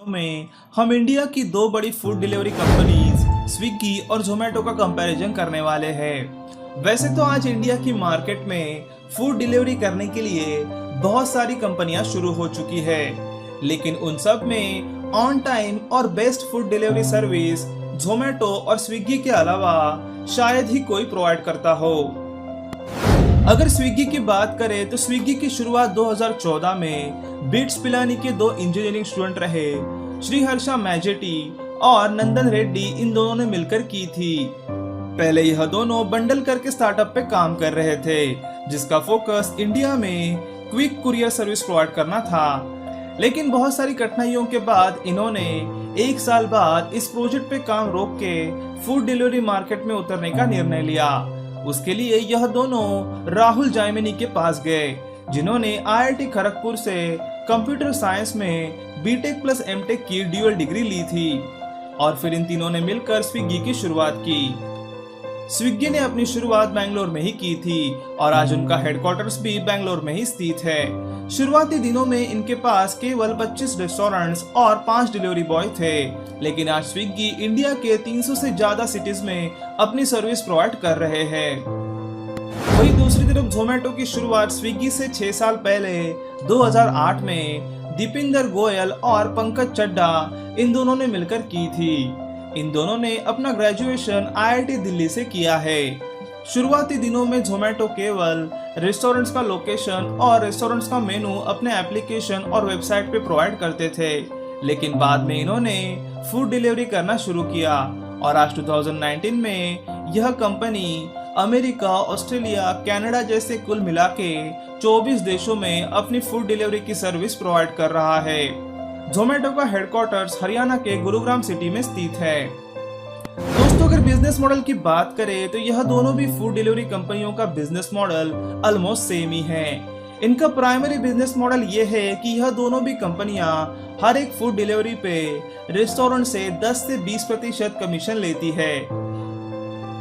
में हम इंडिया की दो बड़ी फूड डिलीवरी कंपनीज स्विगी और जोमेटो का कंपैरिजन करने वाले हैं। वैसे तो आज इंडिया की मार्केट में फूड डिलीवरी करने के लिए बहुत सारी कंपनियां शुरू हो चुकी है, लेकिन उन सब में ऑन टाइम और best food delivery service Zomato और स्विगी के अलावा शायद ही कोई प्रोवाइड करता हो। अगर स्विगी की बात करें तो स्विगी की शुरुआत 2014 में बिट्स पिलानी के दो इंजीनियरिंग स्टूडेंट रहे श्रीहर्षा मैजेटी और नंदन रेड्डी, इन दोनों ने मिलकर की थी। पहले यह दोनों बंडल करके स्टार्टअप पे काम कर रहे थे, जिसका फोकस इंडिया में क्विक कुरियर सर्विस प्रोवाइड करना था। लेकिन बहुत सारी कठिनाइयों के बाद इन्होंने एक साल बाद इस प्रोजेक्ट पे काम रोक के फूड डिलीवरी मार्केट में उतरने का निर्णय लिया। उसके लिए यह दोनों राहुल जायमिनी के पास गए, जिन्होंने आईआईटी खड़गपुर से कंप्यूटर साइंस में बीटेक प्लस एमटेक की ड्यूअल डिग्री ली थी और फिर इन तीनों ने मिलकर स्विगी की शुरुआत की। स्विगी ने अपनी शुरुआत बैंगलोर में ही की थी और आज उनका हेडक्वार्टर्स भी बैंगलोर में ही स्थित है। शुरुआती दिनों में इनके पास केवल 25 रेस्टोरेंट्स और 5 डिलीवरी बॉय थे, लेकिन आज स्विगी इंडिया के 300 से ज्यादा सिटीज में अपनी सर्विस प्रोवाइड कर रहे हैं। वहीं दूसरी तरफ जोमेटो की शुरुआत स्विगी से 6 साल पहले 2008 में दीपिंदर गोयल और पंकज चड्डा, इन दोनों ने मिलकर की थी। इन दोनों ने अपना ग्रेजुएशन आईआईटी दिल्ली से किया है। शुरुआती दिनों में जोमेटो केवल रेस्टोरेंट्स का लोकेशन और रेस्टोरेंट्स का मेनू अपने एप्लीकेशन और वेबसाइट पे प्रोवाइड करते थे, लेकिन बाद में इन्होंने फूड डिलीवरी करना शुरू किया और आज 2019 में यह कंपनी अमेरिका, ऑस्ट्रेलिया, कनाडा जैसे कुल मिला के 24 देशों में अपनी फूड डिलीवरी की सर्विस प्रोवाइड कर रहा है। जोमेटो का हेडक्वार्टर्स हरियाणा के गुरुग्राम सिटी में स्थित है। दोस्तों, अगर बिजनेस मॉडल की बात करें तो यह दोनों भी फूड डिलीवरी कंपनियों का बिजनेस मॉडल ऑलमोस्ट सेम ही है। इनका प्राइमरी बिजनेस मॉडल ये है कि यह दोनों भी कंपनियां हर एक फूड डिलीवरी पे रेस्टोरेंट से 10 से 20% कमीशन लेती है।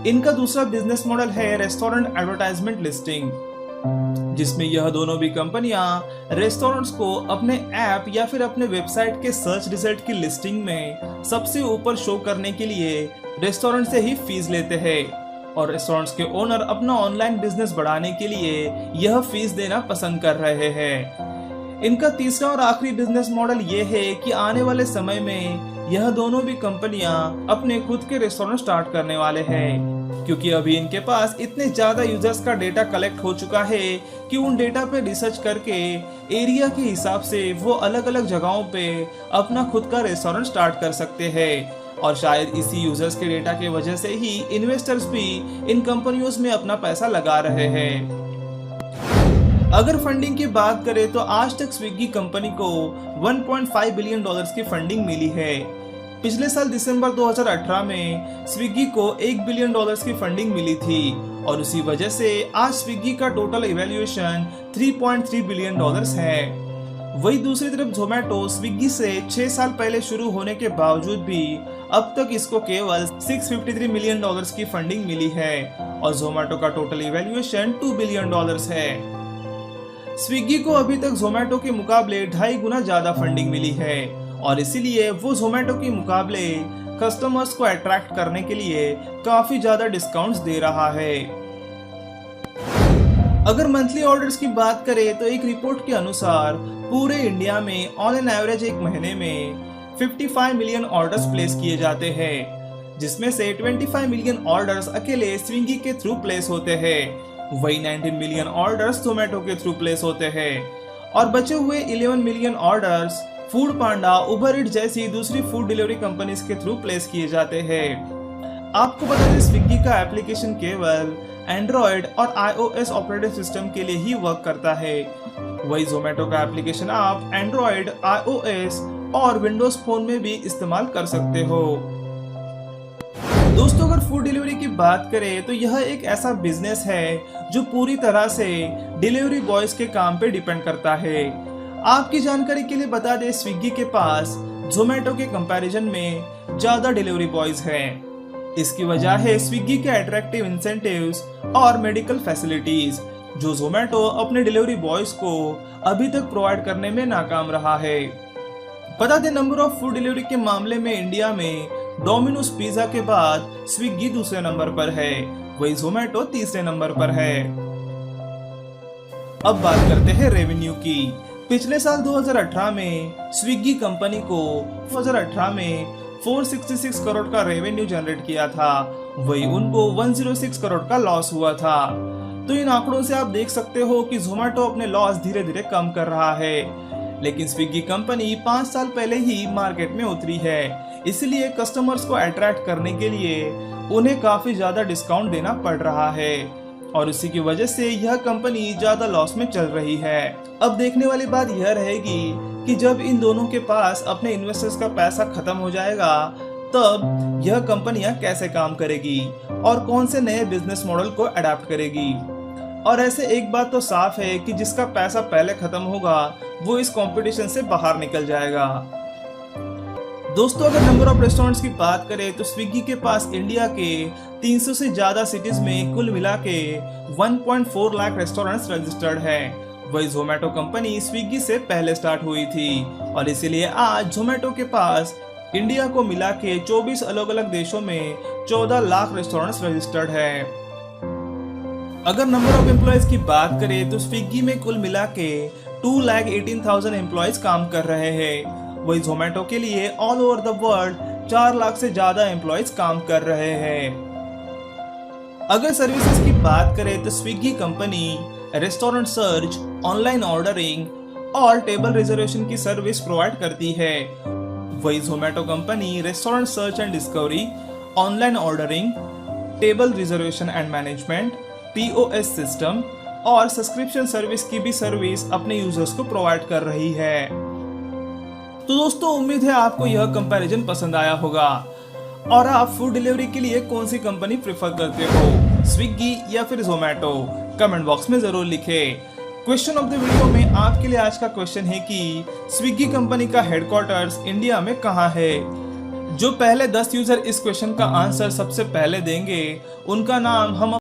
इनका दूसरा बिजनेस मॉडल है रेस्टोरेंट एडवर्टाइजमेंट लिस्टिंग, जिसमें यह दोनों भी कंपनियां रेस्टोरेंट्स को अपने ऐप या फिर अपने वेबसाइट के सर्च रिजल्ट की लिस्टिंग में सबसे ऊपर शो करने के लिए रेस्टोरेंट से ही फीस लेते हैं और रेस्टोरेंट्स के ओनर अपना ऑनलाइन बिजनेस बढ़ाने के लिए यह फीस देना पसंद कर रहे हैं। इनका तीसरा और आखिरी बिजनेस मॉडल ये है कि आने वाले समय में यह दोनों भी कंपनियां अपने खुद के रेस्टोरेंट स्टार्ट करने वाले हैं, क्योंकि अभी इनके पास इतने ज्यादा यूजर्स का डेटा कलेक्ट हो चुका है कि उन डेटा पे रिसर्च करके एरिया के हिसाब से वो अलग अलग जगहों पे अपना खुद का रेस्टोरेंट स्टार्ट कर सकते हैं। और शायद इसी यूजर्स के डेटा के वजह से ही इन्वेस्टर्स भी इन कंपनियों में अपना पैसा लगा रहे हैं। अगर फंडिंग की बात करें तो आज तक स्विगी कंपनी को 1.5 बिलियन डॉलर्स की फंडिंग मिली है। पिछले साल दिसंबर 2018 में स्विगी को 1 बिलियन डॉलर्स की फंडिंग मिली थी और उसी वजह से आज स्विगी का टोटल इवैल्यूएशन 3.3 बिलियन डॉलर्स है। वही दूसरी तरफ जोमेटो स्विगी से 6 साल पहले शुरू होने के बावजूद भी अब तक इसको केवल 653 मिलियन डॉलर्स की फंडिंग मिली है और जोमेटो का टोटल इवैल्यूएशन 2 बिलियन डॉलर्स है। स्विगी को अभी तक जोमेटो के मुकाबले 2.5 गुना ज्यादा फंडिंग मिली है और इसीलिए वो जोमेटो के मुकाबले कस्टमर्स को अट्रैक्ट करने के लिए काफी ज्यादा डिस्काउंट्स दे रहा है। अगर मंथली ऑर्डर्स की बात करें तो एक रिपोर्ट के अनुसार पूरे इंडिया में ऑन एन एवरेज एक महीने में 55 मिलियन ऑर्डर्स प्लेस किए जाते हैं, जिसमें से 25 मिलियन ऑर्डर्स अकेले स्विगी के थ्रू प्लेस होते हैं। वही 19 मिलियन ऑर्डर्स जोमेटो के थ्रू प्लेस होते हैं और बचे हुए 11 मिलियन ऑर्डर्स फूड पांडा, उबर ईट जैसी दूसरी फूड डिलीवरी कंपनीज के थ्रू प्लेस किए जाते हैं। आपको बता दें, स्विगी का एप्लीकेशन केवल एंड्रॉयड और iOS ऑपरेटिंग सिस्टम के लिए ही वर्क करता है। वही जोमेटो का एप्लीकेशन आप एंड्रॉयड, iOS और विंडोज फोन में भी इस्तेमाल कर सकते हो। दोस्तों, अगर फूड डिलीवरी की बात करें तो यह एक ऐसा बिजनेस है जो पूरी तरह से डिलीवरी बॉयज के काम पे डिपेंड करता है। आपकी जानकारी के लिए बता दें, स्विगी के पास जोमेटो के कंपैरिजन में ज्यादा डिलीवरी बॉयज हैं। इसकी वजह है स्विगी के अट्रैक्टिव इंसेंटिव्स और मेडिकल फैसिलिटीज, जो जोमेटो अपने डिलीवरी बॉयज को अभी तक प्रोवाइड करने में नाकाम रहा है। बता दें, नंबर ऑफ फूड डिलीवरी के मामले में इंडिया में डोमिनोज पिज्जा के बाद स्विगी दूसरे नंबर पर है, वही जोमेटो तीसरे नंबर पर है। अब बात करते हैं रेवेन्यू की। पिछले साल 2018 में स्विगी कंपनी को 2018 में 466 करोड़ का रेवेन्यू जनरेट किया था, वही उनको 106 करोड़ का लॉस हुआ था। तो इन आंकड़ों से आप देख सकते हो कि जोमेटो अपने लॉस धीरे धीरे कम कर रहा है, लेकिन स्विगी कंपनी 5 साल पहले ही मार्केट में उतरी है, इसलिए कस्टमर्स को अट्रैक्ट करने के लिए उन्हें काफी ज्यादा डिस्काउंट देना पड़ रहा है और इसी की वजह से यह कंपनी ज्यादा लॉस में चल रही है। अब देखने वाली बात यह रहेगी कि जब इन दोनों के पास अपने इन्वेस्टर्स का पैसा खत्म हो जाएगा तब यह कंपनियां कैसे काम करेगी और कौन से नए बिजनेस मॉडल को अडेप्ट करेगी। और ऐसे एक बात तो साफ है कि जिसका पैसा पहले खत्म होगा वो इस कंपटीशन से बाहर निकल जाएगा। दोस्तों, अगर नंबर ऑफ रेस्टोरेंट्स की बात करें तो स्विगी के पास इंडिया के 300 से ज्यादा सिटीज में कुल मिला के 1.4 लाख रेस्टोरेंट्स रजिस्टर्ड हैं। वही जोमेटो कंपनी स्विगी से पहले स्टार्ट हुई थी और इसीलिए आज जोमेटो के पास इंडिया को मिला के 24 अलग अलग देशों में 14 लाख रेस्टोरेंट्स रजिस्टर्ड है। अगर नंबर ऑफ एम्प्लॉयज की बात करें तो स्विगी में कुल मिला के 2,18,000 एम्प्लॉयज काम कर रहे हैं, वही जोमेटो के लिए all over the world 4 lakh से ज्यादा एम्प्लॉयज काम कर रहे हैं। अगर सर्विसेज की बात करें तो Swiggy company restaurant search, online ordering और टेबल रिजर्वेशन की सर्विस प्रोवाइड करती है, वही Zomato company restaurant search and discovery, online ordering, table reservation and management, POS system और सब्सक्रिप्शन सर्विस की भी सर्विस अपने यूजर्स को प्रोवाइड कर रही है। तो दोस्तों, उम्मीद है आपको यह कंपैरिजन पसंद आया होगा और आप फूड डिलीवरी के लिए कौन सी कंपनी प्रेफर करते हो, स्विगी या फिर जोमेटो? कमेंट बॉक्स में जरूर लिखें। क्वेश्चन ऑफ द वीडियो में आपके लिए आज का क्वेश्चन है कि स्विगी कंपनी का हेडक्वार्टर्स इंडिया में कहाँ है? जो पहले 10 यूजर इस क्वेश्चन का आंसर सबसे पहले देंगे उनका नाम हम